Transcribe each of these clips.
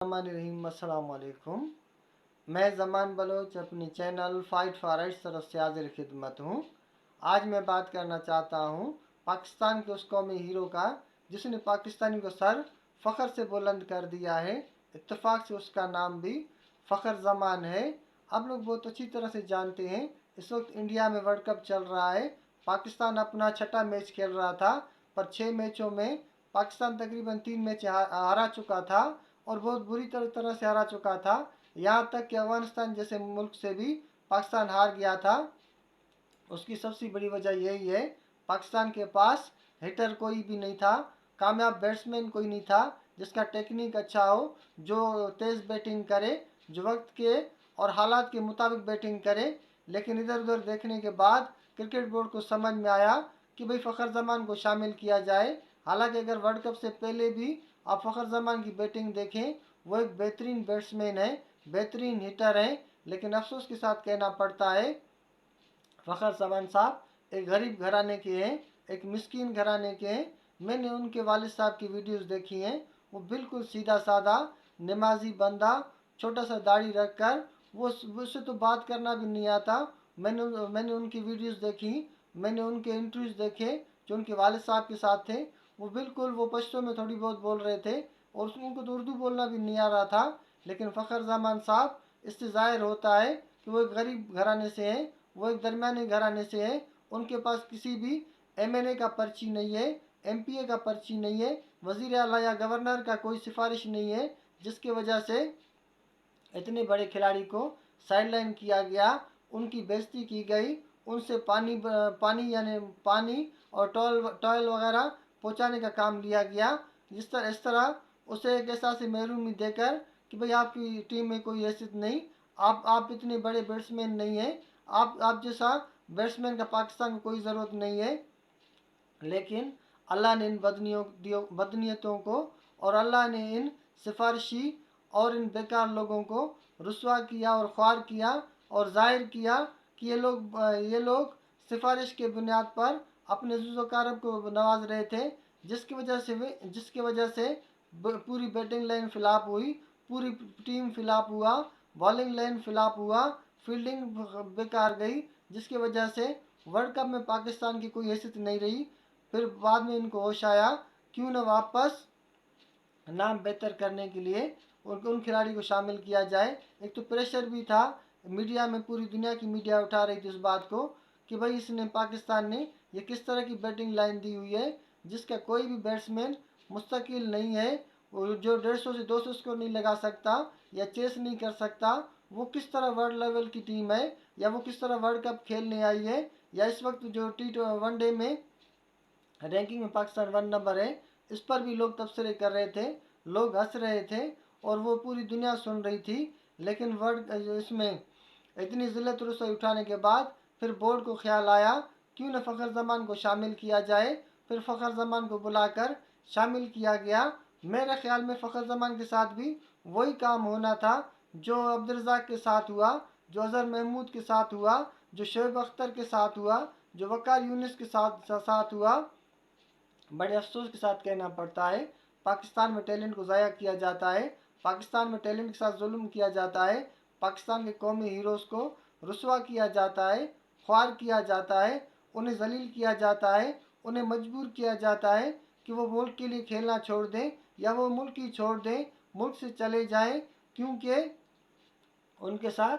रहीम अस्सलाम वालेकुम। मैं ज़मान बलोच अपनी चैनल फ़ाइट फॉर राइट्स तरफ से हाजिर खिदमत हूँ। आज मैं बात करना चाहता हूँ पाकिस्तान के उस कौमी हीरो का जिसने पाकिस्तानी को सर फ़ख्र से बुलंद कर दिया है। इत्तेफाक से उसका नाम भी फ़ख्र ज़मान है। आप लोग बहुत अच्छी तरह से जानते हैं इस वक्त इंडिया में वर्ल्ड कप चल रहा है। पाकिस्तान अपना छठा मैच खेल रहा था, पर 6 मैचों में पाकिस्तान तकरीबन 3 मैच हारा चुका था और बहुत बुरी तरह से हारा चुका था। यहाँ तक कि अफगानिस्तान जैसे मुल्क से भी पाकिस्तान हार गया था। उसकी सबसे बड़ी वजह यही है, पाकिस्तान के पास हिटर कोई भी नहीं था, कामयाब बैट्समैन कोई नहीं था जिसका टेक्निक अच्छा हो, जो तेज़ बैटिंग करे, जो वक्त के और हालात के मुताबिक बैटिंग करे। लेकिन इधर उधर देखने के बाद क्रिकेट बोर्ड को समझ में आया कि भाई फ़ख्र ज़मान को शामिल किया जाए। हालांकि अगर वर्ल्ड कप से पहले भी आप फ़ख्र ज़मान की बैटिंग देखें, वो एक बेहतरीन बैट्समैन है, बेहतरीन हिटर है। लेकिन अफसोस के साथ कहना पड़ता है, फ़ख्र ज़मान साहब एक गरीब घराने के हैं, एक मिस्कीन घराने के हैं। मैंने उनके वालिद साहब की वीडियोस देखी हैं। वो बिल्कुल सीधा साधा नमाजी बंदा, छोटा सा दाढ़ी रख कर, वो उससे तो बात करना भी नहीं आता। मैंने उनकी वीडियोस देखी, मैंने उनके इंटरव्यूज़ देखे जो उनके वालिद साहब के साथ थे। वो बिल्कुल वो पश्तो में थोड़ी बहुत बोल रहे थे और उनको तो उर्दू बोलना भी नहीं आ रहा था। लेकिन फ़ख्र ज़मान साहब, इससे ज़ाहिर होता है कि वो एक गरीब घराने से हैं, वो एक दरमियाने घराने से हैं। उनके पास किसी भी एमएनए का पर्ची नहीं है, एमपीए का पर्ची नहीं है, वज़ीर आला या गवर्नर का कोई सिफारिश नहीं है, जिसकी वजह से इतने बड़े खिलाड़ी को साइडलाइन किया गया, उनकी बेइज्जती की गई, उनसे पानी और टॉयल वगैरह पहुंचाने का काम लिया गया। इस तरह उसे एक ऐसा से महरूमी देकर कि भाई आपकी टीम में कोई हैसियत नहीं, आप इतने बड़े बैट्समैन नहीं हैं, आप जैसा बैट्समैन का पाकिस्तान को कोई ज़रूरत नहीं है। लेकिन अल्लाह ने इन बदनीयतों को और अल्लाह ने इन सिफारिशी और इन बेकार लोगों को रुस्वा किया और ख्वार किया और ज़ाहिर किया कि ये लोग सिफारिश के बुनियाद पर अपने जुज़ोकारब को नवाज रहे थे, जिसकी वजह से पूरी बैटिंग लाइन फिलाप हुई, पूरी टीम फिलाप हुआ, बॉलिंग लाइन फिलाप हुआ, फील्डिंग बेकार गई, जिसकी वजह से वर्ल्ड कप में पाकिस्तान की कोई हैसियत नहीं रही। फिर बाद में इनको होश आया, क्यों न वापस नाम बेहतर करने के लिए उन खिलाड़ी को शामिल किया जाए। एक तो प्रेशर भी था, मीडिया में पूरी दुनिया की मीडिया उठा रही थी उस बात को कि भाई इसने पाकिस्तान ने ये किस तरह की बैटिंग लाइन दी हुई है जिसका कोई भी बैट्समैन मुस्तकिल नहीं है, जो 150 से 200 स्कोर नहीं लगा सकता या चेस नहीं कर सकता, वो किस तरह वर्ल्ड लेवल की टीम है, या वो किस तरह वर्ल्ड कप खेलने आई है, या इस वक्त जो वन डे में रैंकिंग में पाकिस्तान 1 नंबर है, इस पर भी लोग तबसरे कर रहे थे, लोग हंस रहे थे और वो पूरी दुनिया सुन रही थी। लेकिन वर्ल्ड इसमें इतनी जिल्लत रुसवाई उठाने के बाद फिर बोर्ड को ख्याल आया, क्यों न फ़ख्र ज़मान को शामिल किया जाए। फिर फ़ख्र ज़मान को बुलाकर शामिल किया गया। मेरे ख्याल में फ़ख्र ज़मान के साथ भी वही काम होना था जो अब्दुर्रज़ाक के साथ हुआ, जो अज़हर महमूद के साथ हुआ, जो शोएब अख्तर के साथ हुआ, जो वकार यूनिस के साथ हुआ। बड़े अफसोस के साथ कहना पड़ता है, पाकिस्तान में टैलेंट को ज़ाया किया जाता है, पाकिस्तान में टैलेंट के साथ जुल्म किया जाता है, पाकिस्तान के कौमी हीरोज़ को रुस्वा किया जाता है, ख्वार किया जाता है, उन्हें जलील किया जाता है, उन्हें मजबूर किया जाता है कि वो मुल्क के लिए खेलना छोड़ दें या वो मुल्क ही छोड़ दें, मुल्क से चले जाएं, क्योंकि उनके साथ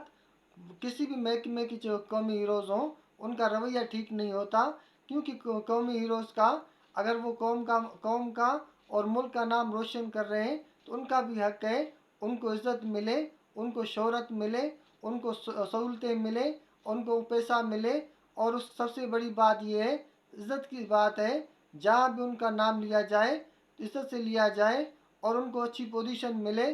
किसी भी महकमे के जो कौमी हीरोज़ हों उनका रवैया ठीक नहीं होता। क्योंकि कौमी हीरोज़ का, अगर वो कौम का और मुल्क का नाम रोशन कर रहे हैं तो उनका भी हक है, उनको इज़्ज़त मिले, उनको शोहरत मिले, उनको सहूलतें मिले, उनको पैसा मिले। और उस सबसे बड़ी बात ये है, इज़्ज़त की बात है, जहाँ भी उनका नाम लिया जाए इज़्ज़त से लिया जाए और उनको अच्छी पोजीशन मिले।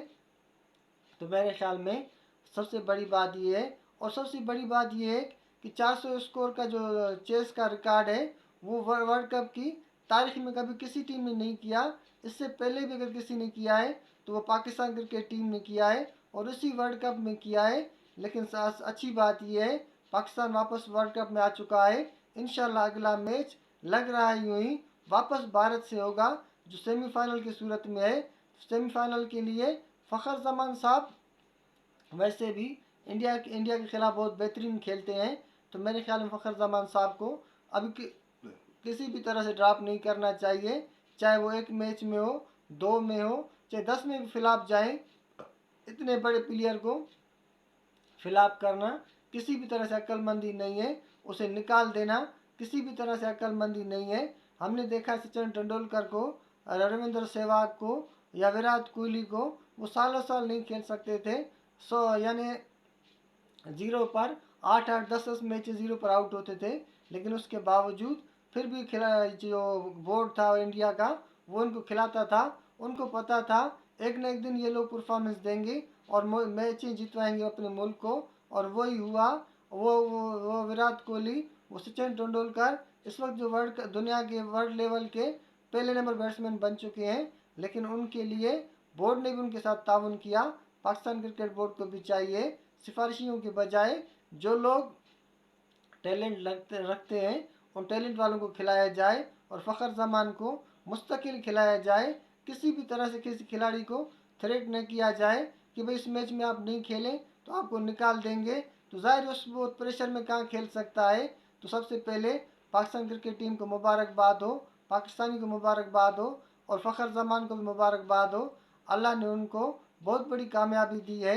तो मेरे ख्याल में सबसे बड़ी बात ये है। और सबसे बड़ी बात ये है कि 400 स्कोर का जो चेस का रिकॉर्ड है, वो वर्ल्ड कप की तारीख में कभी किसी टीम ने नहीं किया। इससे पहले भी अगर किसी ने किया है तो वो पाकिस्तान क्रिकेट टीम ने किया है और इसी वर्ल्ड कप में किया है। लेकिन अच्छी बात यह है, पाकिस्तान वापस वर्ल्ड कप में आ चुका है। इंशाल्लाह अगला मैच लग रहा है यूँ ही वापस भारत से होगा, जो सेमीफाइनल की सूरत में है। सेमीफाइनल के लिए फ़खर जमान साहब वैसे भी इंडिया के खिलाफ बहुत बेहतरीन खेलते हैं, तो मेरे ख्याल में फ़खर जमान साहब को अभी किसी भी तरह से ड्रॉप नहीं करना चाहिए। चाहे वो 1 मैच में हो, 2 में हो, चाहे 10 में भी फ्लॉप जाए, इतने बड़े प्लेयर को फ्लॉप करना किसी भी तरह से अक्लमंदी नहीं है। उसे निकाल देना किसी भी तरह से अक्लमंदी नहीं है। हमने देखा सचिन तेंदुलकर को, रविंद्र सहवाग को या विराट कोहली को, वो सालों साल नहीं खेल सकते थे। यानी 0 पर 8-8 10-10 मैच 0 पर आउट होते थे, लेकिन उसके बावजूद फिर भी जो बोर्ड था इंडिया का, वो उनको खिलाता था। उनको पता था एक न एक दिन ये लोग परफॉर्मेंस देंगे और मैचें जितवाएंगे अपने मुल्क को, और वही हुआ। वो विराट कोहली, वो सचिन तेंदुलकर इस वक्त जो दुनिया के वर्ल्ड लेवल के पहले नंबर बैट्समैन बन चुके हैं, लेकिन उनके लिए बोर्ड ने भी उनके साथ ताउन किया। पाकिस्तान क्रिकेट बोर्ड को भी चाहिए सिफारिशियों के बजाय जो लोग टैलेंट रखते हैं उन टैलेंट वालों को खिलाया जाए, और फ़खर जमान को मुस्तकिल खिलाया जाए। किसी भी तरह से किसी खिलाड़ी को थ्रेट न किया जाए कि भाई इस मैच में आप नहीं खेलें तो आपको निकाल देंगे, तो ज़ाहिर उस प्रेशर में कहाँ खेल सकता है। तो सबसे पहले पाकिस्तान क्रिकेट टीम को मुबारकबाद हो, पाकिस्तानी को मुबारकबाद हो, और फ़खर जमान को भी मुबारकबाद हो। अल्लाह ने उनको बहुत बड़ी कामयाबी दी है